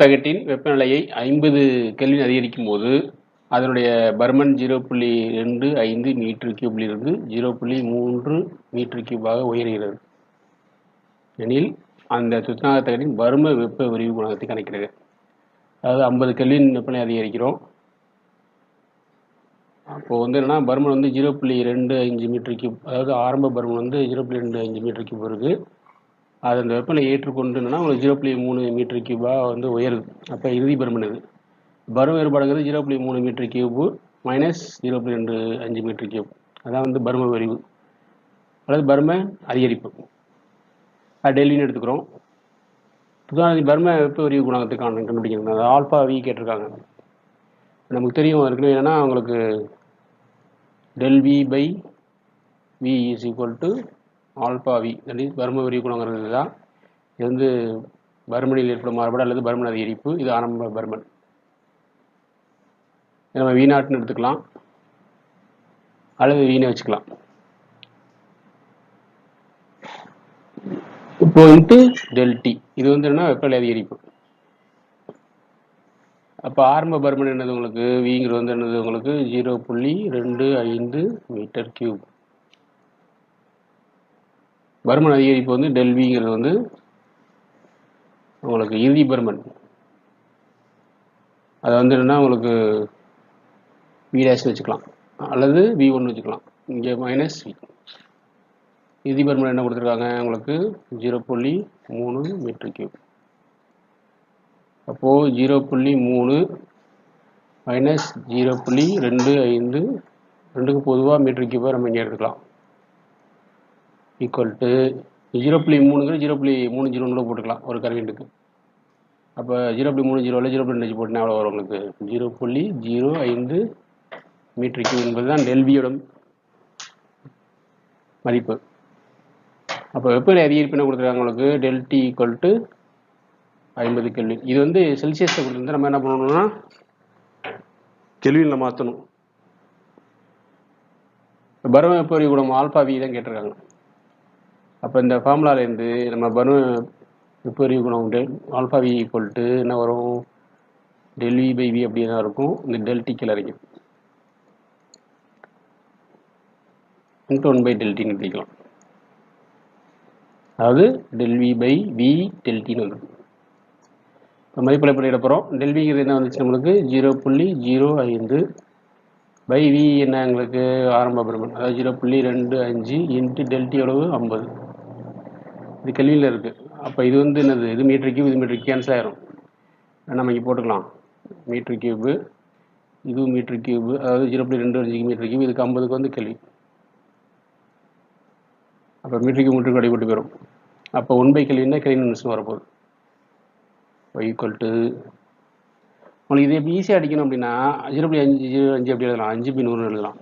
தகட்டின் வெப்பநிலையை 50 கெல்வின் அதிகரிக்கும் போது அதனுடைய பருமன் 0.25 மீட்டர் கியூபிலிருந்து 0.3 மீட்டர் கியூபாக உயர்கிறது எனில் அந்த துத்தநாக தகட்டின் பரும வெப்ப விரிவு குணகத்தை கணக்கிடுக. அதாவது 50 கெல்வின் வெப்பநிலை அதிகரிக்கிறோம். அப்போ வந்து என்னன்னா பருமன் வந்து 0.25 மீட்டர் கியூப், அதாவது ஆரம்ப பருமன் வந்து 0.25 மீட்டர் கியூப் இருக்கு. அது அந்த வெப்பநிலை ஏற்றுக்கொண்டு என்னன்னா உங்களுக்கு 0.3 மீட்டர் கியூபா வந்து உயருது. அப்போ இறுதி பருமன் இது. பரும வேறுபாடுங்கிறது 0.3 metre cube minus 0.25 metre cube. அதான் வந்து பரும விரிவு அல்லது பரும அதிகரிப்பு. அது டெல்வின்னு எடுத்துக்கிறோம். புதுவாக பரும வெப்ப விரிவு குணகத்தை கண்டுபிடிக்கிறது அது ஆல்பா வி கேட்டிருக்காங்க. நமக்கு தெரியும் ஏற்கனவே என்னன்னா உங்களுக்கு del v by v is equal to alpha v. That is பரும விரிவு குணங்கிறது தான். இது வந்து பருமனில் ஏற்படும் மாறுபாடு அல்லது பருமன் அதிகரிப்பு. இது ஆரம்ப பருமன். நம்ம V0ன்னு எடுத்துக்கலாம் அல்லது வீணை வச்சுக்கலாம். இப்போ இன்ட்டு டெல் டி இது வந்து என்ன வெப்பநிலை அதிகரிப்பு. அப்போ ஆரம்ப பருமன் என்னது உங்களுக்கு விங்கிறது வந்து என்னது உங்களுக்கு 0.25 மீட்டர் கியூப். பருமன் அதிகரிப்பு வந்து டெல் விங்கிறது வந்து உங்களுக்கு இறுதி பருமன். அதை வந்து என்னன்னா உங்களுக்கு வி டேஷ் வச்சுக்கலாம் அல்லது V1 வச்சுக்கலாம். இங்கே மைனஸ் வி. இறுதி பருமன் என்ன கொடுத்துருக்காங்க உங்களுக்கு 0.3 மீட்டர் கியூப். அப்போது 0.3 மைனஸ் 0.25 ரெண்டுக்கு பொதுவாக மீட்டர் கியூபாக நம்ம இங்கே எடுத்துக்கலாம். ஈக்குவல் டு 0.3ங்கிற 0.30 போட்டுக்கலாம் ஒரு கரண்ட்டுக்கு. அப்போ 0.30 0.25 போட்டுனா எவ்வளோ வரும் உங்களுக்கு 0.05 மீட்டர் கியூப் என்பது தான் டெல்வியோட மதிப்பு. அப்போ வெப்பநிலை அதிகரிப்பு என்ன கொடுத்துருக்காங்க உங்களுக்கு del T equal to 50 kelvin. இது வந்து செல்சியஸில் கொடுத்துருந்து நம்ம என்ன பண்ணணும்னா கெல்வினில் மாற்றணும். பரும வெப்ப விரிவு குணகம் ஆல்பா வி தான் கேட்டிருக்காங்க. அப்போ இந்த ஃபார்முலாலேருந்து நம்ம பரும வெப்ப விரிவு குணகம் ஆல்பா வி ஈக்குவல் டு என்ன வரும் டெல் வி பை வி அப்படியே தான் இருக்கும். இந்த டெல் டி கீழே இறக்கும் இன்ட்டு 1 பை டெல் டின்னு எழுதிக்கலாம். அதாவது del V by V del டின்னு வந்துடும். இப்போ மதிப்பில் எப்படி எடுப்போம் டெல் விங்கிறது என்ன வந்துச்சு நம்மளுக்கு 0.05 பை வி என்ன எங்களுக்கு ஆரம்ப பருமன் அதாவது 0.25 இன்ட்டு டெல் டி எவ்வளவு 50. இது கெல்வினில் இருக்குது. அப்போ இது வந்து என்னது இது மீட்டர் கியூப் இது மீட்டர் கேன்சல் ஆயிரும். நம்ம இங்கே போட்டுக்கலாம் மீட்டர் கியூபு இதுவும் மீட்டர் கியூபு அதாவது 0.25 மீட்டர் கியூப் இதுக்கு 50க்கு வந்து கெல்வி. அப்போ மீட்டர் கியூப் மீட்டருக்கு அடிபட்டு போயிடும். அப்போ 1 பை கெல்வின்னா கெல்வின் நிமிஷம் வரப்போகுது. ஈக்குவல் டு உங்களுக்கு இது எப்படி ஈஸியாக அடிக்கணும் அப்படின்னா 0.5 எப்படி எழுதலாம் 5/100 எழுதலாம்.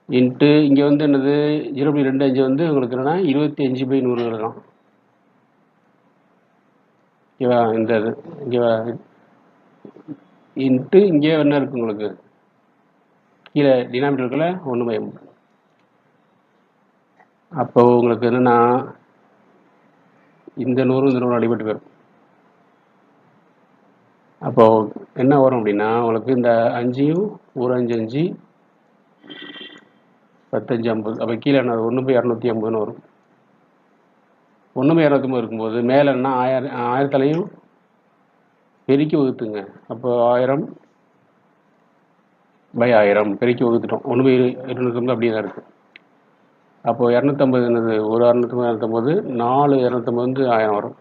இன்ட்டு இங்கே வந்து என்னது 0.25 வந்து உங்களுக்கு என்னன்னா 25/100 எழுதலாம். ஓகேவா இந்த இது ஓகேவா இன்ட்டு இங்கே என்ன இருக்குது உங்களுக்கு கீழே டினாமினேட்டருக்குள்ள 1/50. அப்போ உங்களுக்கு என்னன்னா இந்த 100 இந்த 100 அடிபட்டு போயிடும். அப்போ என்ன வரும் அப்படின்னா உங்களுக்கு இந்த 5யும் 1 5 5 10 5 50. அப்போ கீழே என்ன 1/250 வரும். 1/250 இருக்கும்போது மேலே என்ன 1000 பெருக்கி வகுத்துங்க. அப்போ 1000/1000 பெருக்கி வகுத்துட்டோம். 1/250 அப்படியே தான் இருக்குது. அப்போ 250 என்னது ஒரு 250 4 250 வந்து 1000 வரும்.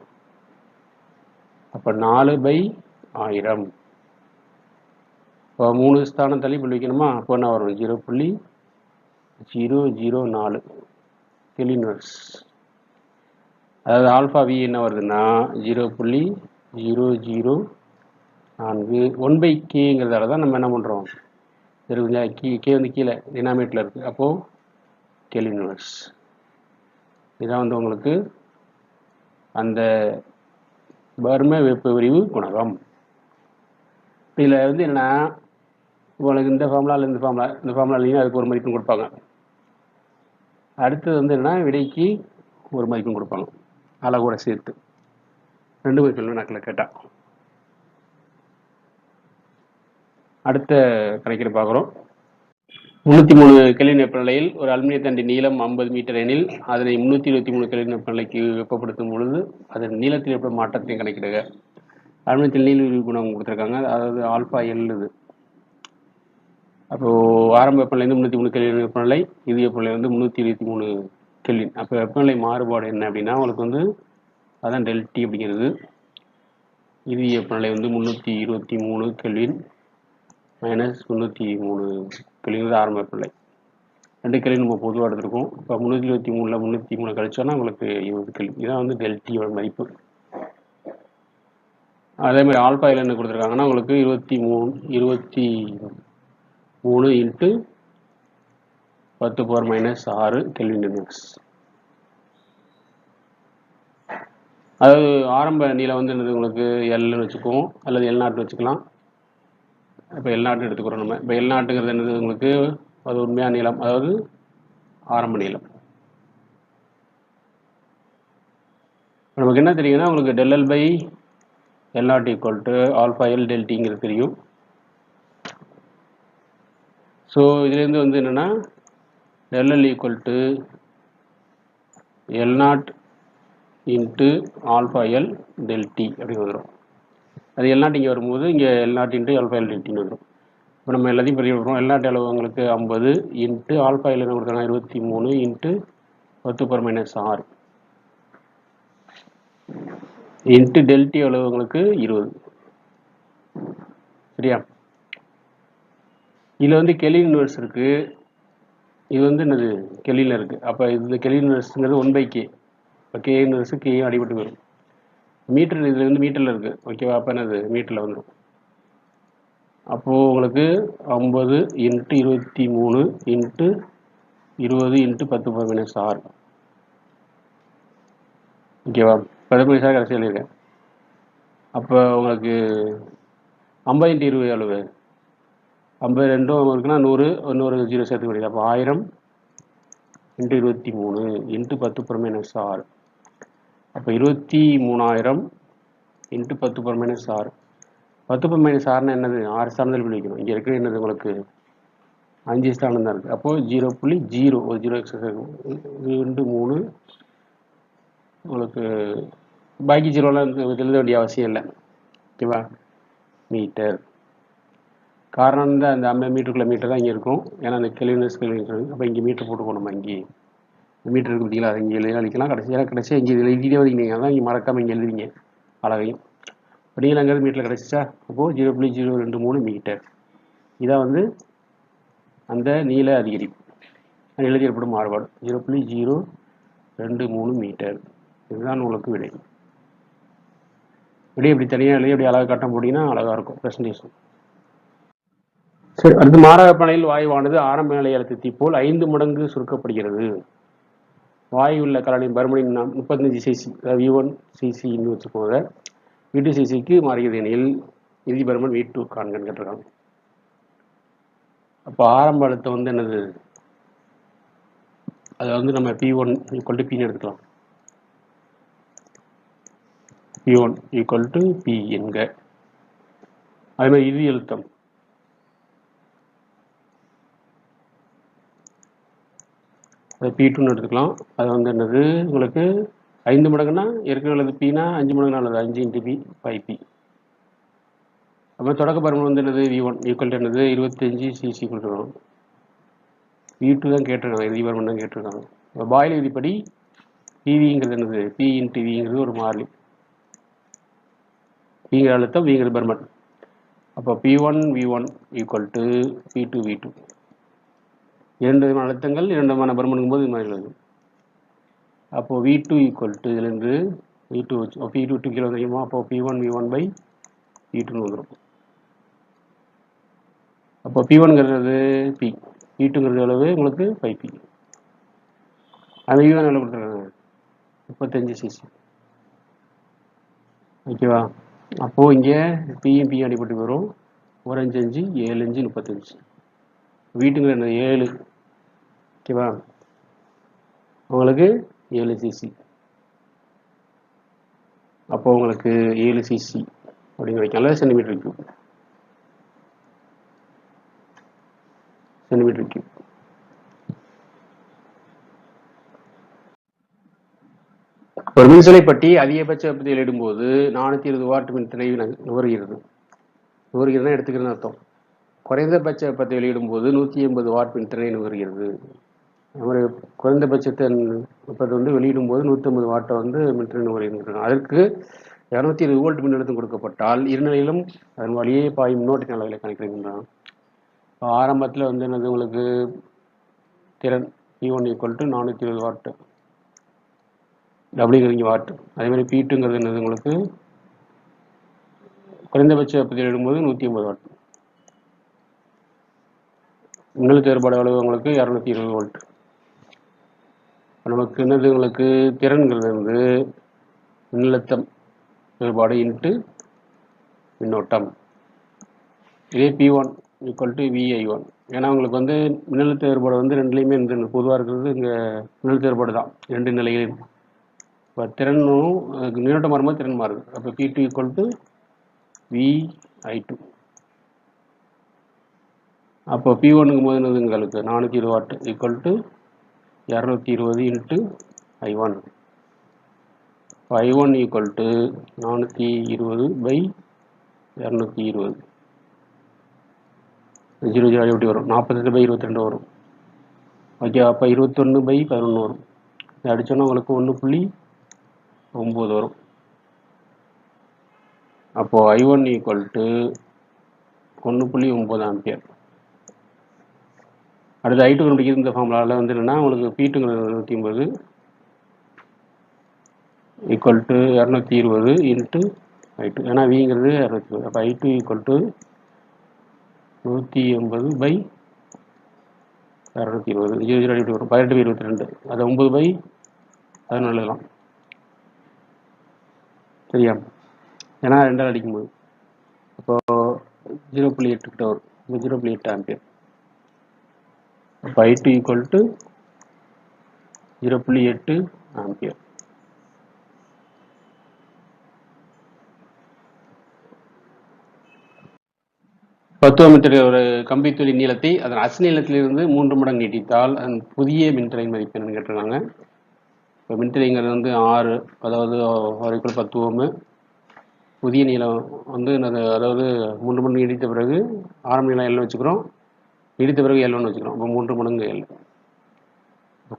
அப்போ 4/1000. இப்போ 3 ஸ்தானம் தள்ளி இப்படி வைக்கணுமா அப்போ என்ன வரும் 0.004 கெல்வின்வர்ஸ். அதாவது ஆல்ஃபா வி என்ன வருதுன்னா 0.004 1 பை கேங்கிறதால தான் நம்ம என்ன பண்ணுறோம் கே வந்து கீழே டினாமினேட்டரில் இருக்குது. அப்போது கெல்வின்வர்ஸ் இதான் வந்து உங்களுக்கு அந்த பரும வெப்ப விரிவு குணகம். இதில் வந்து என்னன்னா உங்களுக்கு இந்த ஃபார்முலாவில் இந்த ஃபார்முலாலையும் அதுக்கு ஒரு மதிப்பும் கொடுப்பாங்க. அடுத்தது வந்து என்னன்னா விடைக்கு ஒரு மதிப்பும் கொடுப்பாங்க அளவோட சேர்த்து. 2 கெல்வின் கணக்கில் கேட்டால். அடுத்த கணக்கீடு பார்க்குறோம். 303 கெல்வின் வெப்பநிலையில் ஒரு அலுமினிய தண்டின் நீளம் 50 மீட்டர் எனில் அதனை 323 கெல்வின் வெப்பநிலைக்கு வெப்பப்படுத்தும் பொழுது அதன் நீளத்தில் ஏற்படும் மாற்றத்தை கணக்கிடுக. அலுமினியத்தில் நீள் குணம் கொடுத்துருக்காங்க, அதாவது ஆல்பா எல். இது அப்போது ஆரம்ப வெப்பநிலை 303 கெல்வின் வெப்பநிலை, இறுதி வெப்பநிலை 323 கெல்வின். அப்போ வெப்பநிலை மாறுபாடு என்ன அப்படின்னா உங்களுக்கு அதான் டெல்டி அப்படிங்கிறது. இறுதி வெப்பநிலை 323 கெல்வின் மைனஸ் 303 கெல்வின் ஆரம்ப வெப்பநிலை. 2 கெல்வின் நம்ம பொதுவாக எடுத்துருக்கோம். இப்போ 323ல் 303 கழிச்சோன்னா உங்களுக்கு 20 கெல்வின். இதான் டெல்டியோட மதிப்பு. அதே மாதிரி ஆல்பா எல் என்ன கொடுத்துருக்காங்கன்னா உங்களுக்கு 23 இன்ட்டு 10⁻⁻6 கெல்வின் இன்வெர்ஸ். அதாவது ஆரம்ப நீளம் என்னது உங்களுக்கு எல்னு வச்சுக்குவோம், அல்லது எல்0 வச்சுக்கலாம். இப்போ எல்0 எடுத்துக்கிறோம் நம்ம. இப்போ எல்0ங்கிறது என்னது உங்களுக்கு அது உண்மையான நீளம், அதாவது ஆரம்ப நீளம். நமக்கு என்ன தெரியுங்கன்னா உங்களுக்கு del L by L0 equal to alpha L டெல்டிங்கிறது தெரியும். ஸோ இதுலேருந்து என்னென்னா del L equal to L0 into alpha L del T அப்படின்னு வந்துடும். அது L0 இங்கே வரும்போது இங்கே L0 இன்ட்டு ஆல்பா எல் டெல்டின்னு வந்துடும். இப்போ நம்ம எல்லாத்தையும் பெரிய விடுறோம். L0 அளவு உங்களுக்கு 50 இன்ட்டு ஆல்பா எல் என்ன கொடுத்தாங்க 23 இன்ட்டு 10⁻⁻6 இன்ட்டு டெல்டி அளவு உங்களுக்கு 20. சரியா? இதில் கெல்வின் இன்வெர்ஸ் இருக்குது. இது என்னது கெல்வினில் இருக்குது. அப்போ இது கெல்வின் இன்வெர்ஸுங்கிறது 1/k. இப்போ கே இன்வெர்ஸு கேயும் அடிபட்டு வரும். மீட்டர் இதில் மீட்டரில் இருக்குது. ஓகேவா? அப்போ என்னது மீட்டரில் வந்துடும். அப்போது உங்களுக்கு 50 இன்ட்டு 23 இன்ட்டு 20 இன்ட்டு 10⁻⁻6. ஓகேவா? 10⁻6 கடைசி எழுதியிருக்கேன். அப்போ உங்களுக்கு 50 இன்ட்டு 20 அளவு 52 இருக்குன்னா 100, இன்னொரு 0 சேர்த்து முடியுது. அப்போ 1000 இன்ட்டு 23 இன்ட்டு 10⁻⁻6. அப்போ 23,000 இன்ட்டு 10⁻⁻6. 10⁻⁻6 என்னது 6 ஸ்தானத்தில் போய் வைக்கணும். இங்கே இருக்கிற என்னது உங்களுக்கு 5 ஸ்தானம் தான் இருக்குது. அப்போது 0.0 ஒரு 0 எக்ஸஸ் இருக்கும். 2 3 உங்களுக்கு பாக்கி 0லாம் எழுத வேண்டிய அவசியம் இல்லை. ஓகேவா? மீட்டர். காரணம் அந்த 50 மீட்டருக்குள்ள மீட்டர் தான் இங்கே இருக்கும். ஏன்னா அந்த கெல்வின் கெல்வின். அப்போ இங்கே மீட்டர் போட்டுக்கணும். நம்ம இங்கே மீட்டர் இருக்கு பார்த்தீங்களா, அதை இங்கே எழுதிக்கலாம். கடைசியாக இங்கே எழுதிட்டே வரீங்க. அதான் இங்கே மறக்காமல் இங்கே எழுதுவீங்க அழகையும். இப்போ நீங்கள் அங்கே மீட்டரில் கிடச்சிச்சா? அப்போது 0.023 மீட்டர். இதான் அந்த நீள அதிகரிப்பு, நிலையில் ஏற்படும் மாறுபாடு 0.023 மீட்டர். இதுதான் உங்களுக்கு விடை. விடை இப்படி தனியாக எழுதி அப்படி அழகாக காட்ட முடியும்னா அழகாக இருக்கும் ப்ரெசன்டேஷன். சரி, அடுத்து மாறாக வெப்பநிலையில் வாயுவானது ஆரம்ப நிலை அழுத்தத்தை போல் 5 மடங்கு சுருக்கப்படுகிறது. வாயு உள்ள கலனின் பருமனின் 35 cc, அதாவது V1 cc வச்சுக்கோங்க. V2 cc மாறுகிறது எனில் இறுதி பருமன் V2 காண்கன்னு கேட்டிருக்காங்க. அப்போ ஆரம்ப அழுத்தம் என்னது, அதை நம்ம P1 ஈக்குவல் டு Pன்னு எடுத்துக்கலாம். P1 ஈக்குவல் டு P என்க. அதே மாதிரி இறுதி அழுத்தம் அதை P2ன்னு எடுத்துக்கலாம். அது என்னது உங்களுக்கு 5 மடங்குன்னா ஏற்கனவே உள்ளது Pனா 5 மடங்கு நல்லது. 5 இன்ட்டு P 5P. அப்போ தொடக்க பருமன் என்னது V1 ஈக்குவல் டு என்னது 25 cc கொடுத்துருக்கோம். V2 தான் கேட்டிருக்காங்க, இறுதி பருமன் தான் கேட்டிருக்காங்க. இப்போ பாயில் விதிப்படி PVங்கிறது என்னது P இன்ட்டு Vங்கிறது ஒரு மாறிலி. Pங்கிற அழுத்தம், Vங்கிறது பருமன். அப்போ P1 V1 equal to P2 V2. 2 விதமான அழுத்தங்கள் 2 விதமான பருமனுக்கும் போது இது மாதிரி எழுது. அப்போது V2 ஈக்குவல் டு இதுலேருந்து V2 வச்சு P2 கீழே வந்துருக்குமா? அப்போ P1 V1 பை P2ன்னு வந்துடும். அப்போ P1ங்கிறது P, P2ங்கிறது அளவு உங்களுக்கு 5P. அது V1 எவ்வளோ கொடுத்துருக்காங்க 35 cc. ஓகேவா? அப்போது இங்கே P அடிப்பட்டு வரும். 1 5 5 7 5 35. வீட்டுங்கிற என்னது 7. ஓகேவா? உங்களுக்கு 7 cc. அப்போ உங்களுக்கு 7 cc அப்படின்னு கிடைக்கும், அல்லது சென்டிமீட்டர் கியூப். ஒரு மின்சுமை பற்றி அதிகபட்ச வெப்பத்தை வெளியிடும்போது 420 வாட் மின்திரை நுகர்கிறது. நுகர்கிறதுனா எடுத்துக்கிறதுன்னு அர்த்தம். குறைந்தபட்ச வெப்பத்தை வெளியிடும்போது 180 வாட் மின்திரை நுகர்கிறது. ஒரு குறைந்தபட்சத்தை வெப்பத்தை வந்து வெளியிடும்போது 150 வாட்டை வந்து மின்திரை நுகர்கிறது. அதற்கு 220 வோல்ட் மின்னழுத்தம் கொடுக்கப்பட்டால் இருநிலையிலும் அதன் வழியே பாயும் மின்னோட்டத்தின் அளவுகளை கணக்கிடுகின்றன. ஆரம்பத்தில் வந்து என்னது உங்களுக்கு திறன் P1 = 420 வாட், டபிள்யூங்கிறது வாட். அதே மாதிரி P2ங்கிறது என்னது உங்களுக்கு குறைந்தபட்ச வெப்பத்தில் எழுதும்போது 150 வாட். மின்னழுத்த வேறுபாடு அளவு உங்களுக்கு 220 வோல்ட். நமக்கு என்னது உங்களுக்கு திறன்கிறது வந்து மின்னழுத்தம் வேறுபாடு இன்ட்டு மின்னோட்டம். இதே P1 = VI1. ஏன்னா உங்களுக்கு வந்து மின்னழுத்த வேறுபாடு வந்து ரெண்டுலேயுமே இந்த பொதுவாக இருக்கிறது இங்கே மின்னழுத்த வேறுபாடு தான் ரெண்டு நிலையிலும். இப்போ திறனும் மின்னோட்டம் மாறும்போது திறன் மாறுது. அப்போ P2 = VI2. அப்போ P1ங்கும் போது என்னது உங்களுக்கு 420 வாட் = 220 × I1. I1 = 420/220. 0 0 எப்படி வரும்? 48/22 வரும். ஓகே, அப்போ 21/11 வரும். இதை அடித்தோன்னா உங்களுக்கு 1.9 வரும். அப்போது I1 = 1.9 ஆம்பியர். அடுத்து I2 கண்டுபிடிக்கிறது இந்த ஃபார்முலாவில் வந்து என்னென்னா உங்களுக்கு P2ங்கிறது 180 = 220 × I2. ஏன்னா Vங்கிறது 220. அப்போ I2 = 180/220. 0 0 எப்படி வரும்? 18/22. அதை 9/14 எழுதலாம். சரியா? ஏன்னா 2 அடிக்கும்போது அப்போது 0.8 கிட்ட வரும். 0.8 ஆம்பியர். அப்போ I2 = 0.8 ஆம்பியர். பத்துவமீட்டர் ஒரு கம்பித்துளி நீளத்தை அதன் அசல் நீளத்திலிருந்து 3 மடங்கு நீட்டித்தால் அதன் புதிய மின்திரை மதிப்பு என்னன்னு கேட்டிருக்காங்க. இப்போ மின்திரைங்கிறது வந்து 6, அதாவது 10 ஓம். புதிய நீளம் வந்து அதாவது 3 மடங்கு நீடித்த பிறகு ஆரம்ப நீளம் L வச்சுக்கிறோம், நீடித்த பிறகு L1 வச்சுக்கிறோம். இப்போ 3 மடங்கு L.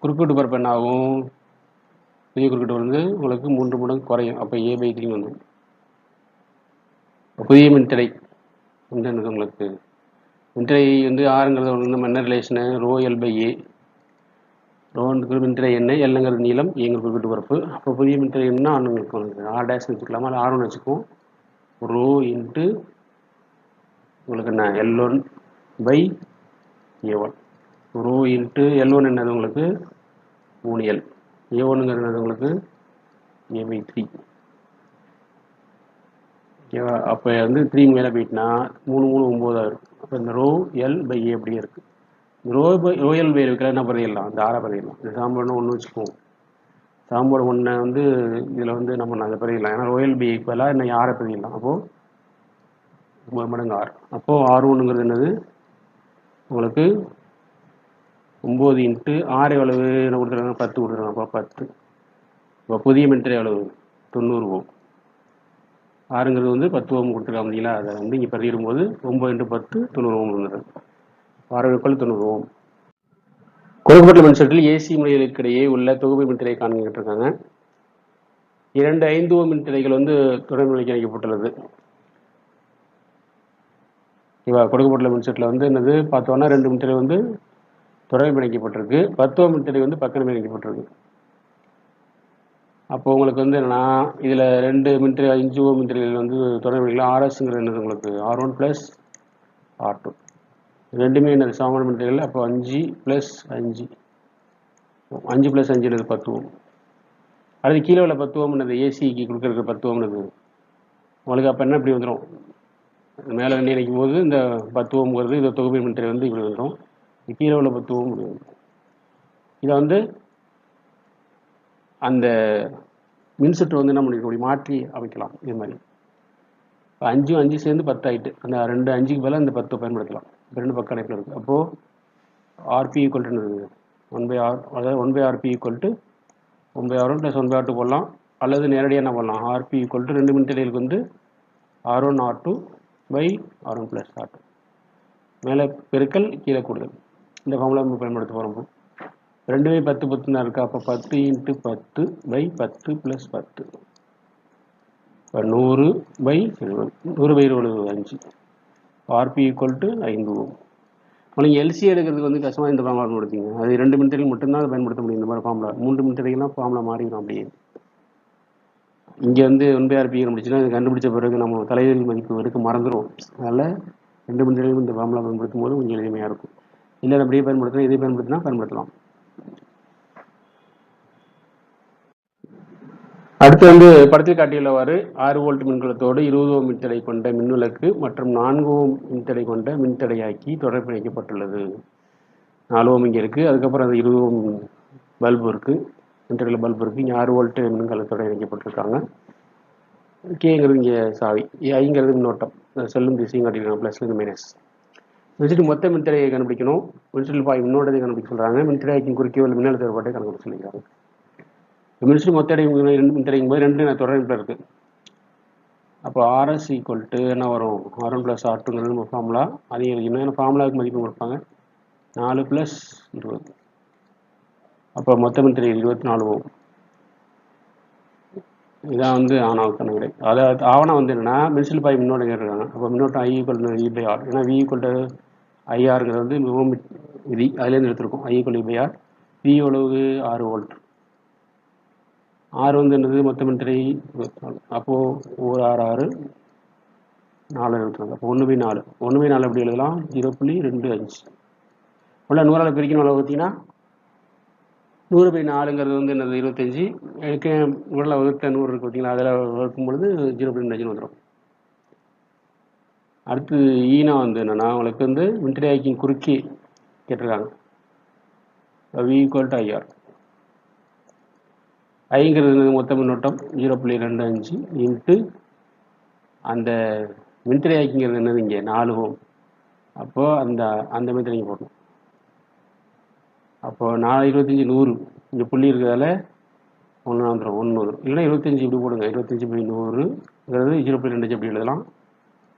குறுக்கீட்டு பரப்பு என்ன ஆகும்? புதிய குறுக்கீட்டு வந்து உங்களுக்கு 3 மடங்கு குறையும். அப்போ A/3 வந்துடும். புதிய மின்திரை வந்து என்னது உங்களுக்கு மின்திரை வந்து ஆறுங்கிறது வந்து நம்ம என்ன ரிலேஷனு? ρL/A. ரோங்கிறது மின்திரை எண்ணெய், Lங்கிறது நீளம், ஏங்கிறது குறுக்கீட்டு பரப்பு. அப்போ புதிய மின்திரை என்ன உங்களுக்கு R' வச்சுக்கலாமா, இல்லை R1 வச்சுக்குவோம். ρ × உங்களுக்கு என்ன L1/A1. ρ × L1 என்னது உங்களுக்கு 3L. A1ங்கிறது என்னது உங்களுக்கு A/3. ஓகேவா? அப்போ வந்து 3 மேலே போயிட்டுனா 3 3 9 ஆயிரும். அப்போ இந்த ρL/A அப்படியே இருக்குது. ρL/A இருக்கிற என்ன பதிலாம்? இந்த ஆறாக பதிலாம். இந்த சாம்பாடு 1 வச்சுக்குவோம். சாம்பாடு 1 வந்து இதில் வந்து நம்ம அதை பதிலாம். ஏன்னா ρL/A ஈக்குவலாக இன்னும் 6 பதிலாம். அப்போது 9 மடங்கு 6. அப்போது R1ங்கிறது என்னது உங்களுக்கு 9 × 6 எவ்வளவு என்ன கொடுத்துருக்காங்க? 10 கொடுத்துருக்காங்க. அப்போ 10. இப்போ புதிய மின்திரை எவ்வளவு? 90 ஓம். ஆறுங்கிறது வந்து 10 ஓம் கொடுத்துருக்காங்க இல்லைங்களா? அதை வந்து இங்கே பதியிடும்போது 9 × 10 90 ஓம் வந்துடுது. 6 = 90 ஓம். கொடுக்கப்பட்ட மின்சுற்றில் AC முனைகளுக்கு இடையே உள்ள தொகுப்பு மின்திரை காண்கிட்டிருக்காங்க. 2 5 ஓம் மின்திரைகள் வந்து தொடர் நிலைக்கு இணைக்கப்பட்டுள்ளது. ஓகேவா? கொடுக்கப்பட்டுள்ள மின்சுற்றில் வந்து என்னது பார்த்தோன்னா 2 மின்திரை வந்து தொடர் இணைக்கப்பட்டிருக்கு, 10 ஓம் மின்திரை வந்து பக்கம் இணைக்கப்பட்டிருக்கு. அப்போ உங்களுக்கு வந்து என்னன்னா இதில் 2 மின்திரை 5 ஓம் மின்திரைகள் வந்து தொடர் இணைக்கலாம். RSங்கிறது என்னது உங்களுக்கு R1 + R2. ரெண்டுமே என்னது சமமான மின்திரைகள். அப்போ 5 + 5 5 + 5 என்னது 10 ஓம். அது கீழே உள்ள 10 ஓம் என்னது ஏசிக்கு கொடுக்குறது 10 ஓம் என்னது உங்களுக்கு. அப்போ என்ன இப்படி வந்துடும்? மேலே இணைக்கும் போது இந்த 10 ஓம்ங்கிறது இந்த தொகுப்பு மின்திரை வந்து இப்படி வந்துடும். கீழே உள்ள 10 ஓம் இப்படி வந்துடும். இதை வந்து அந்த மின்சுற்று வந்து என்ன பண்ணிருக்க முடியும், மாற்றி அமைக்கலாம். இது மாதிரி 5 5 சேர்ந்து 10 ஆயிட்டு, அந்த 2 5க்கு பதிலாக இந்த 10 பயன்படுத்தலாம். ரெண்டு பக்க இணைப்பில் இருக்குது. அப்போது ஆர்பி ஈக்குவல் டு 1/r, அதாவது 1/rp equal to 1/r1 + 1/r2 போடலாம். அல்லது நேரடியாக என்ன பண்ணலாம், ஆர்பி ஈக்குவல் டு 2 மின்தடைகளுக்கு வந்து R1 R2 R1 + R2, மேலே பெருக்கல் கீழே கூடுதல். இந்த ஃபார்முலா நம்ம பயன்படுத்த போகிறோம். ரெண்டுமே 10 10 தான் இருக்கா. அப்போ 10 × 10 10 + 10, இப்போ 100/20 ஆர்பி ஈக்குவல் டு 5 Ω. உங்களுக்கு எல்சி எடுக்கிறதுக்கு வந்து கஷ்டமாக இந்த ஃபார்முலா பயன்படுத்திங்க. அது 2 மின்தடைகள் மட்டும்தான் அதை பயன்படுத்த முடியும். இந்த மாதிரி ஃபார்முலா 3 மின்தடைகள்லாம் ஃபார்முலா மாறிடும். அப்படியே இங்கே வந்து 1/rp கண்டுபிடிச்சுன்னா இது கண்டுபிடிச்ச பிறகு நம்ம தலைவலி மதிப்பு எடுக்க மறந்துடும். அதனால் 2 மின்தடைகளும் இந்த ஃபார்முலா பயன்படுத்தும் போது கொஞ்சம் எளிமையாக இருக்கும். இல்லை அப்படியே பயன்படுத்தலாம், இதை பயன்படுத்தினா பயன்படுத்தலாம். அடுத்து வந்து படத்தில் காட்டியுள்ளவாறு 6 வோல்ட் மின்கலத்தோடு 20 Ω மின்தடை கொண்ட மின்விளக்கு மற்றும் 4 Ω மின்தடை கொண்ட மின்தடையாக்கி தொடர்பு இணைக்கப்பட்டுள்ளது. 4 Ω இங்கே இருக்குது, அதுக்கப்புறம் அந்த 20 Ω பல்பு இருக்குது, மின்தடையில் பல்பு இருக்குது. இங்கே 6 வோல்ட் மின்கலத்தோடு இணைக்கப்பட்டிருக்காங்க. கேங்கிறது இங்கே சாவி, ஐங்கிறது மின்னோட்டம், செல்லும் திசையும் காட்டியிருக்காங்க, ப்ளஸ்லேருந்து மைனஸ். வச்சுட்டு மொத்த மின்தடையை கண்டுபிடிக்கணும். மின்சுற்றில் பாய் மின்னோட்டத்தை கண்டுபிடிக்க சொல்கிறாங்க. மின்தடையாக்கின் குறுக்கே உள்ள மின்னழுத்த வேறுபாட்டை கண்டுபிடிக்க சொல்லிக்கிறாங்க. மின்சுற்று மொத்த அடை 2 மின்தடையும் போது 2 தொடர்பில் இருக்குது. அப்போ RS ஈக்குவல் டு என்ன வரும், R1 + R2ங்கிறது நம்ம ஃபார்முலா. அதையும் என்னென்ன ஃபார்முலாவுக்கு மதிப்பு கொடுப்பாங்க, 4 + 20. அப்போ மொத்த மின்தடை 24 Ω. இதான் வந்து ஆனாவுக்கான விடை. அதாவது ஆவணம் வந்து என்னன்னா, மின்சுற்றில் பாய் மின்னோட்டம் கேட்டிருக்காங்க. அப்போ மின்னோட்டம் I = E/R. ஏன்னா V = IRங்கிறது வந்து மிகவும் விதி, அதுலேருந்து எடுத்திருக்கோம். I = E/R. V எவ்வளவு, 6 வோல்ட். R வந்து என்னது, மொத்த மின்தடை 24. அப்போது 1 6 6 4 24. அப்போ 1/4. 1/4 எப்படி எழுதலாம், 0.25. உள்ள 100ஆல் பிரிக்கணும். அளவு பார்த்தீங்கன்னா 100/4ங்கிறது வந்து என்னது, 25. எனக்கு உள்ள வகுத்த 100 இருக்குது பார்த்தீங்களா, அதில் வகுக்கும் பொழுது 0.25 வந்துடும். அடுத்து ஈனா வந்து என்னென்னா, உங்களுக்கு வந்து மின்தடையாக்கின் குறுக்கே கேட்டிருக்காங்க. V = IR. ஐங்கிறது மொத்த மின்னோட்டம் 0.25 இன்ட்டு அந்த மின்தடையாக்கிங்கிறது என்னது, இங்கே 4 Ω. அப்போது அந்த மின்தடைக்கு போடணும். அப்போது 4 25 100, இங்கே புள்ளி இருக்கிறதால 1 வந்துடும், 1 வந்துடும். இல்லைன்னா 25 இப்படி போடுங்க, 25/100ங்கிறது 0.25 அப்படி எழுதலாம்.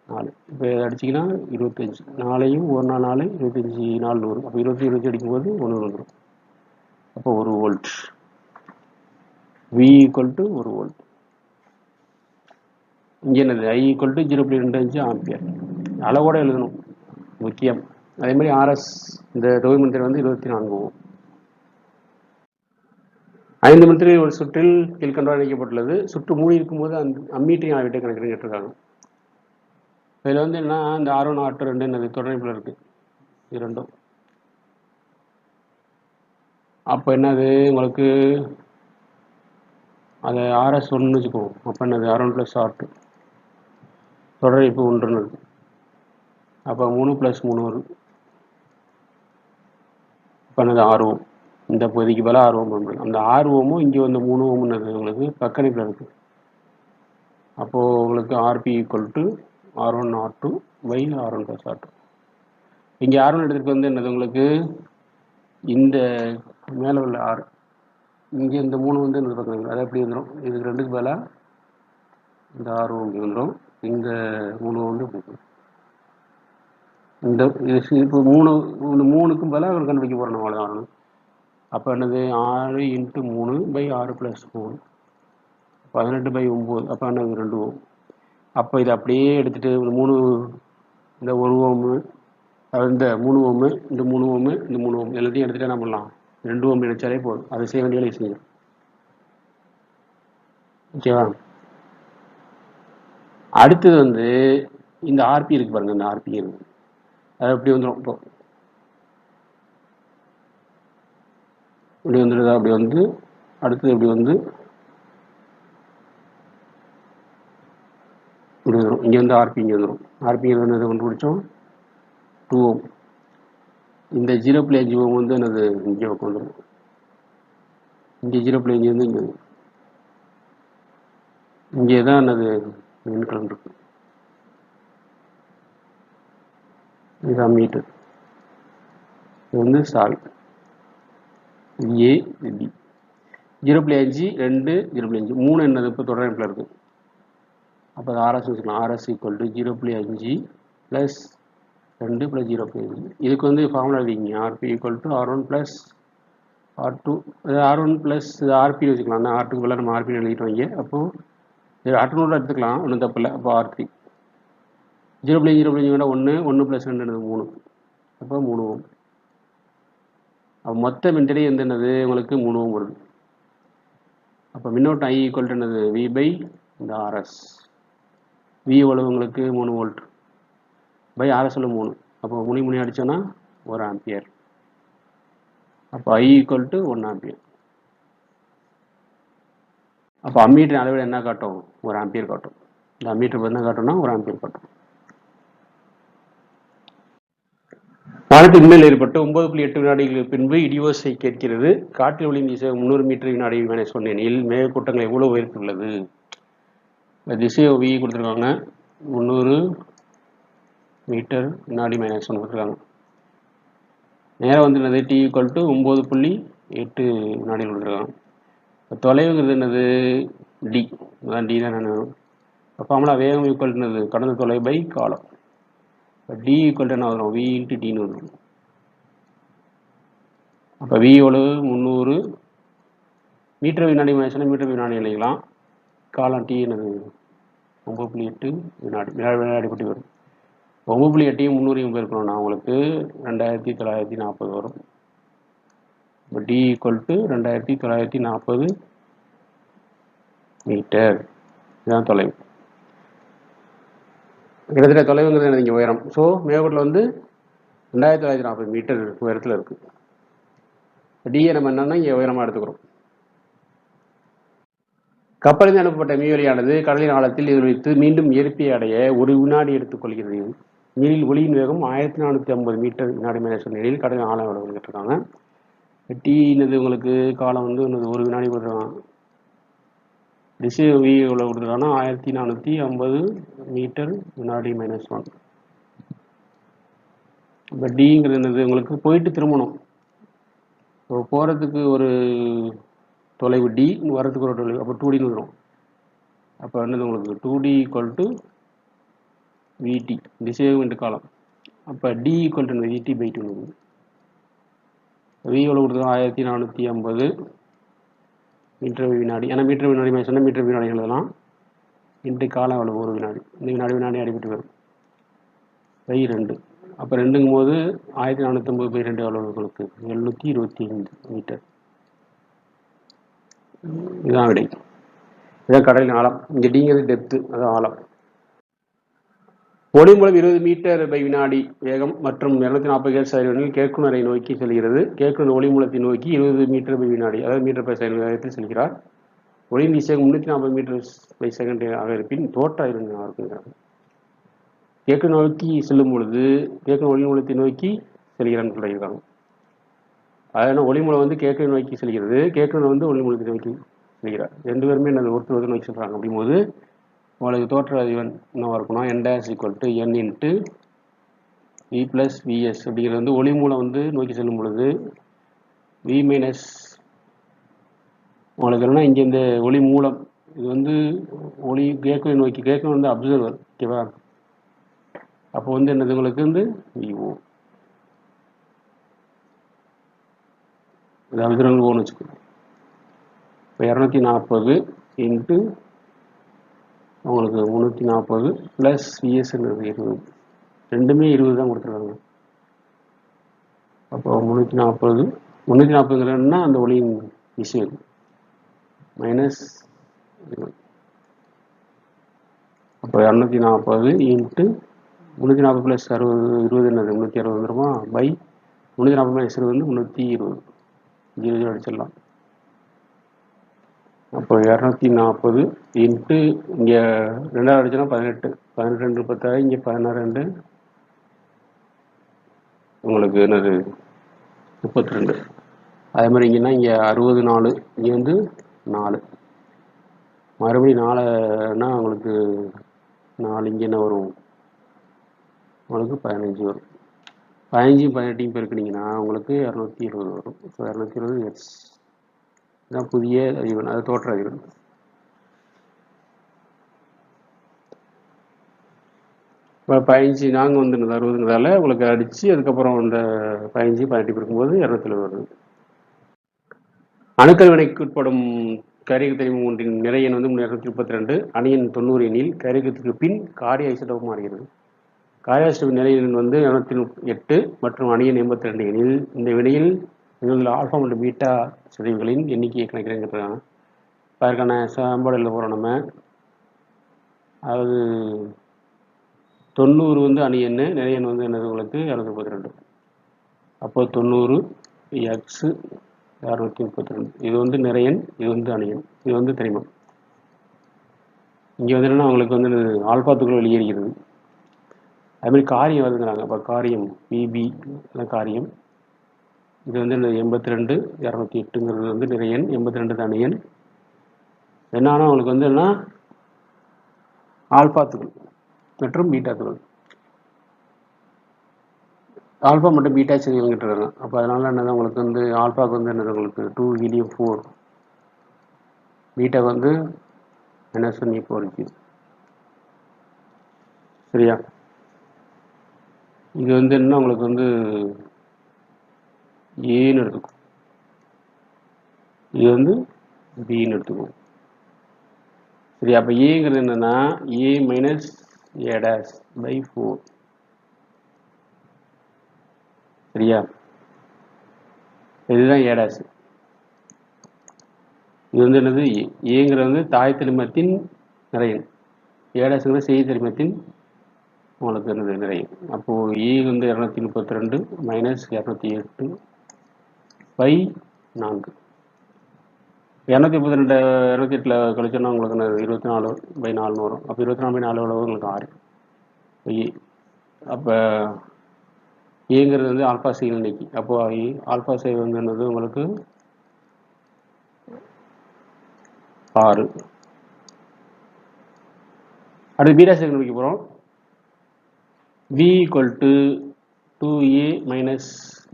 4 இப்போ இதை அடிச்சிங்கன்னா 25, 4ஐயும் 1 4 4 25 4 100. அப்போ 25 அடிக்கும்போது 1 வந்துடும். அப்போ 1 வோல்ட். V = 1 volt. இங்கே என்னது, I = 0.25 ஆம்பியர். அளவோடு எழுதணும், முக்கியம். அதே மாதிரி RS இந்த தொகுதி மின்தடை வந்து 24 Ω. 5 மின்தடை ஒரு சுற்றில் கீழ்கண்டவாறு இணைக்கப்பட்டுள்ளது. சுற்று மூடி இருக்கும்போது அந்த அம்மீட்டரின் அளவீட்டை கணக்கிட்டு கேட்டிருக்காங்க. இதில் வந்து என்ன, இந்த R1 R2 2 என்னது தொடர்பில் இருக்குது, இரண்டும். அப்போ என்னது உங்களுக்கு அது RS 1ன்னு வச்சுக்குவோம். அப்போ என்னது, R1 + R2 தொடர் இப்போ 1ன்னு இருக்குது. அப்போ 3 + 3 வரும். இப்போ என்னது, 6 Ω. இந்த பகுதிக்கு பதிலாக 6 Ω பண்ணுறது. அந்த 6 Ω இங்கே வந்து 3 Ωன்னது உங்களுக்கு பக்கணிப்பில் இருக்குது. அப்போது உங்களுக்கு RP = R1 R2 R1 + R2. இங்கே R1 எடுத்துகிட்டு வந்து என்னது உங்களுக்கு, இந்த மேலே உள்ள R, இங்கே இந்த 3 வந்து இந்த பக்கம், அதை எப்படி வந்துடும், இதுக்கு 2க்கு பதிலாக இந்த 6 Ω வந்துடும். இந்த 3 வந்து இந்த இப்போ 3க்கும் பதிலாக அவர் கண்டுபிடிக்க போகிறோம், அவ்வளோதான். அப்போ என்னது, 6 × 3/6 + 3 18/9. அப்போ என்னது, 2 Ω. அப்போ இதை அப்படியே எடுத்துகிட்டு இந்த 1 Ω, இந்த 3 Ω, இந்த 3 Ω, இந்த 3 Ω எல்லாத்தையும் எடுத்துகிட்டு என்ன பண்ணலாம், 2 Ω இணைச்சாலே போதும். அதை செய்ய வேண்டிய வேலையை செய்யும். ஓகேவா. அடுத்தது வந்து இந்த RP இருக்கு பாருங்க, இந்த RP இருக்கு, அது எப்படி வந்துடும். இப்போ இப்படி வந்துடுதா, அப்படி வந்து அடுத்தது இப்படி வந்து இப்படி வந்துடும். இங்கே வந்து RP இங்கே வந்துடும். RP வந்து கண்டுபிடிச்சோம் 2 Ω. இந்த 0.5 Ω வந்து என்னது, இங்கே வந்துடும். இங்கே 0.5 வந்து இங்கே இங்கே தான் என்னது மின்கலம் இருக்கு. இதுதான் மீட்டர். இது வந்து சால் ஏ பி 0.5 2 0.5 3 என்னது இப்போ தொடர் இணைப்பில் இருக்குது. அப்போ அது ஆர்எஸ் வச்சுக்கலாம். RS equal to 0.5 plus 2 plus 0.5. இதுக்கு வந்து ஃபார்முலா எழுதிங்க. RP equal to R1 plus R2 R1 plus RP வச்சுக்கலாம். R2க்கு பதிலாக நம்ம ஆர்பி எழுதிட்டு வைங்க. அப்போது R2 எடுத்துக்கலாம், ஒன்றும் தப்பு இல்லை. அப்போ R3 0.0 விட 1 1 ப்ளஸ் 2 3, அப்போ 3 ஓம். அப்போ மொத்த மின்தடை என்னது உங்களுக்கு 3 ஓம் வருது. அப்போ மின்னோட்டம் I ஈக்குவல் டு என்னது V பை இந்த ஆர்எஸ். V எவ்வளவு உங்களுக்கு 3 வோல்ட் பை ஆர்எஸ் 3. அப்போ முனி அடித்தோன்னா 1 ஆம்பியர். அப்போ I ஈக்குவல் டு 1 ஆம்பியர். அப்போ அம்மீட்டர் அளவில் என்ன காட்டும்? 1 ஆம்பியர் காட்டும். இந்த அம்மீட்டர் என்ன காட்டும்னா 1 ஆம்பியர் காட்டும். வானத்தின் மேல் ஏற்பட்டு 9.8 வினாடிகளுக்கு பின்பு இடியோசை கேட்கிறது. காற்றில் ஒளியின் திசை 300 மீட்டர் வினாடி -1 எனில் மேகக்கூட்டங்கள் எவ்வளவு உயர்த்துள்ளது? திசையை V கொடுத்துருக்காங்க, 300 மீட்டர் வினாடி -1 கொடுத்துருக்காங்க. நேரம் வந்து என்னது T ஈக்குவல் டு 9.8 வினாடிகள் கொடுத்துருக்காங்க. தொலைவுங்கிறது என்னது டி, அதான் டி தான் என்ன. ஃபார்முலா வேகம் ஈக்குவல் என்னது கடந்த தொலைவு பை காலம். டி ஈக்குவல் டு என்ன வரும்? V இன்ட்டு டின்னு வரும். அப்போ V எவ்வளவு 300 மீட்டர் வினாடி -1 மீட்டர் வினாடி எழுதிக்கலாம். காலம் T என்னது 9.8 வினாடி பற்றி வரும். 9.8ஐயும் 300ஐயும் பெருக்கணும்னா உங்களுக்கு 2940 வரும். இப்போ டி ஈக்குவல் டு 2940 மீட்டர். இதுதான் தொலைவு. கிட்டத்தட்ட தொலைவுங்கிறது இங்கே உயரம். ஸோ மேகக்கூட்டில் வந்து 2940 மீட்டர் உயரத்தில் இருக்குது. டிஏ நம்ம என்னன்னா இங்கே உயரமாக எடுத்துக்கிறோம். கப்பலில் அனுப்பப்பட்ட மீவெளியானது கடலின் ஆழத்தில் எதிரொலித்து மீண்டும் இயற்பியை அடைய 1 வினாடி எடுத்துக்கொள்கிறது. நீரில் ஒளியின் வேகம் 1450 மீட்டர் வினாடி -1 எனில் கடலின் ஆழம் எவ்வளவு கேட்டிருக்காங்க. டீனது உங்களுக்கு காலம் வந்து 1 வினாடி கொடுத்துருக்காங்க. திசை V எவ்வளோ கொடுத்துருக்காங்கன்னா 1450 மீட்டர் வினாடி -1. இப்போ டிங்கிறது என்னது உங்களுக்கு போயிட்டு திரும்பணும். இப்போ போகிறதுக்கு ஒரு தொலைவு டி, வரதுக்கு ஒரு தொலைவு, அப்போ 2Dன்னு வரும். அப்போ என்னது உங்களுக்கு 2D ஈக்குவல் டு விடி, திசைவேகம் இன்ட்டு காலம். அப்போ டி ஈக்குவல் டு விடி பை 2 வரும். V எவ்வளோ கொடுத்துருக்கோம் 1450 மீட்டர் வினாடி. ஏன்னா மீட்டர் வினாடி சொன்னால் மீட்டர் வினாடி எழுதலாம். இன்ட்டு காலம் எவ்வளோ 1 வினாடி. இந்த வினாடி அடிபட்டு வரும் பை 2. அப்போ 2ங்கும் போது 1450 பை 2 எவ்வளோ உங்களுக்கு 725 மீட்டர். இதுதான் விடை. இதுதான் கடலின் ஆழம். இங்கே டிங்கிறது டெப்த்து, அதான் ஆழம். ஒளி மூலம் 20 மீட்டர் பை வினாடி வேகம் மற்றும் 240 ஹெர்ட்ஸ் அதிர்வெண்ணில் கேட்குனரை நோக்கி செல்கிறது. கேட்குனர் ஒளி மூலத்தை நோக்கி 20 மீட்டர் பை வினாடி, அதாவது மீட்டர் பை செகண்ட் வேகத்தில் செல்கிறார். ஒளியின் திசை 340 மீட்டர் பை செகண்ட் ஆக இருப்பின் தோட்ட அதிர்வெண் இருக்குங்கிறாங்க. கேட்குனர் நோக்கி செல்லும் பொழுது கேட்குனர் ஒளி மூலத்தை நோக்கி செல்கிறான்னு சொல்லியிருக்காங்க. அதனால் ஒளி மூலம் வந்து கேட்குனர் நோக்கி செல்கிறது, கேட்குனர் வந்து ஒளி மூலத்தை நோக்கி செல்கிறார். 2 பேருமே என்னது ஒருத்தர் நோக்கி செல்கிறாங்க. அப்படிங்கும்போது உங்களுக்கு தோற்ற அதிர்வெண் என்ன இருக்கணும்? n dash equal to n into v plus vs. அப்படிங்கிறது வந்து ஒளி மூலம் வந்து நோக்கி செல்லும் பொழுது v மைனஸ் உங்களுக்கு என்னன்னா இங்கே இந்த ஒளி மூலம் இது வந்து ஒளி கேட்குனர் நோக்கி, கேட்குனர் வந்து அப்சர்வர், ஓகேவா? அப்போ வந்து என்னது உங்களுக்கு வந்து விஓ, இது அப்சர்வர் ஓன்னு வச்சுக்கோங்க. இப்போ 240 இன்ட்டு உங்களுக்கு 340 ப்ளஸ் விஎஸ்ங்கிறது 20. ரெண்டுமே 20 தான் கொடுத்துருக்காங்க. அப்போ 340 அந்த ஒளியின் திசை மைனஸ் 20. அப்போ 240 இன்ட்டு 340 ப்ளஸ் 60 20 என்னது 360 வந்துருமா பை 340 மைனஸ் 20 வந்து 320. 0 அடிச்சிடலாம். அப்போ 240 இன்ட்டு இங்கே 2 அடிச்சோன்னா 18, 18 10 இங்கே 16 உங்களுக்கு என்னது 32. அதே மாதிரி இங்கேன்னா இங்கே 64, இங்கே வந்து 4. மறுபடியும் 4ன்னா உங்களுக்கு 4 இங்கே என்ன வரும், உங்களுக்கு 15 வரும். 15 18 பெருக்குனீங்கன்னா உங்களுக்கு 220 வரும். ஸோ 220 எஸ் இதுதான் புதிய அதிபன், அது தோற்ற அதிபன். இப்போ 15 நாங்கள் வந்து 60ங்கிறதால உங்களுக்கு அடித்து அதுக்கப்புறம் இந்த 15 18 பெருக்கும்போது 270 வருது. அணுக்கல் வினைக்கு உட்படும் கரியக்க தனிமம் ஒன்றின் நிறையன் வந்து 232, அணியன் 90 எனில் கரியக்கத்துக்கு பின் காரிய ஐசோடோப் மாறுகிறது. காரிய ஐசோடோப் நிறையன் வந்து 208 மற்றும் அணியன் 82 எனில் இந்த வினையில் நிகழ்ந்துள்ள ஆல்பா மற்றும் பீட்டா சிதைவுகளின் எண்ணிக்கையை கணக்கிறேங்கிறாங்க. அதற்கான சமன்பாடு எழுத போகிறோம் நம்ம. அதாவது 90 வந்து அணியன், நிறையன் வந்து என்னது உங்களுக்கு 232. அப்போ 90 எக்ஸ் 232. இது வந்து நிறையன், இது வந்து அணியன், இது வந்து தனிமம். இங்கே வந்து என்னன்னா உங்களுக்கு வந்து ஆல்பாத்துக்குள் வெளியேறுகிறது. அதுமாதிரி காரியம் வருதுங்கிறாங்க. அப்போ காரியம் பிபி காரியம், இது வந்து 82 208ங்கிறது வந்து நிறையன், 82 அணியன். என்னன்னா உங்களுக்கு வந்து என்ன ஆல்பாத்துக்கள் மற்றும் பீட்டாத்துகள், ஆல்பா மற்றும் பீட்டா சிதைவுங்கிட்டு இருக்காங்க. அப்போ அதனால என்னது உங்களுக்கு வந்து ஆல்பாவுக்கு வந்து என்னது உங்களுக்கு 2 ஹீலியம் 4, பீட்டாக்கு வந்து -1 E4. சரியா? இது வந்து என்ன உங்களுக்கு வந்து ஏன்னு எடுத்துக்கும், இது வந்து பின்னு எடுத்துக்கும். சரி, அப்போ ஏங்கிறது என்னன்னா A - A'/4. சரியா? இதுதான் A'. இது வந்து என்னது ஏங்கிறது வந்து தாய் தனிமத்தின் நிறையன், A'ங்கிறது செய் தனிமத்தின் உங்களுக்கு என்னது நிறையன். அப்போ E வந்து 232 - 208/4. 232 208ல் கழிச்சோன்னா உங்களுக்கு என்ன 24/4 வரும். அப்போ 24/4 எவ்வளோ உங்களுக்கு 6. ஏ அப்போ ஏங்கிறது வந்து ஆல்பா செயல் நீக்கி. அப்போ ஆல்பா செயல் வந்து என்னது உங்களுக்கு 6. அடுத்து பீட்டா செயல் முடிக்க போகிறோம். V = 2A -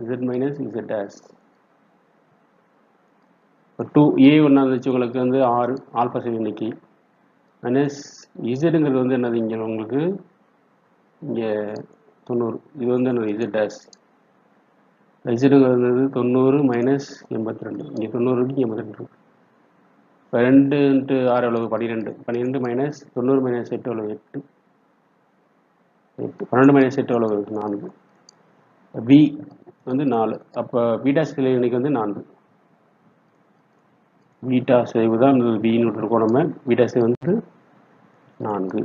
Z - Z'. இப்போ 2A ஒன்றா இருந்துச்சு உங்களுக்கு வந்து 6 ஆல்பா செயல் நீக்கி, மைனஸ் இசட்டுங்கிறது வந்து என்னது இங்கே உங்களுக்கு இங்கே 90, இது வந்து என்னது Z'. இசட்டுங்கிறது 90 - 82, இங்கே 90 இங்கே 82. இப்போ 2 × 6 எவ்வளவு 12, 12 - 90 - 8 எவ்வளவு 8, 12 - 8 எவ்வளவு 4. பி வந்து 4. அப்போ பீட்டா சிதைவு எண்ணிக்கை வந்து 4. பீட்டா சிதைவு தான் பின்னு இருக்கோம் நம்ம. பீட்டா சிதைவு வந்து 4.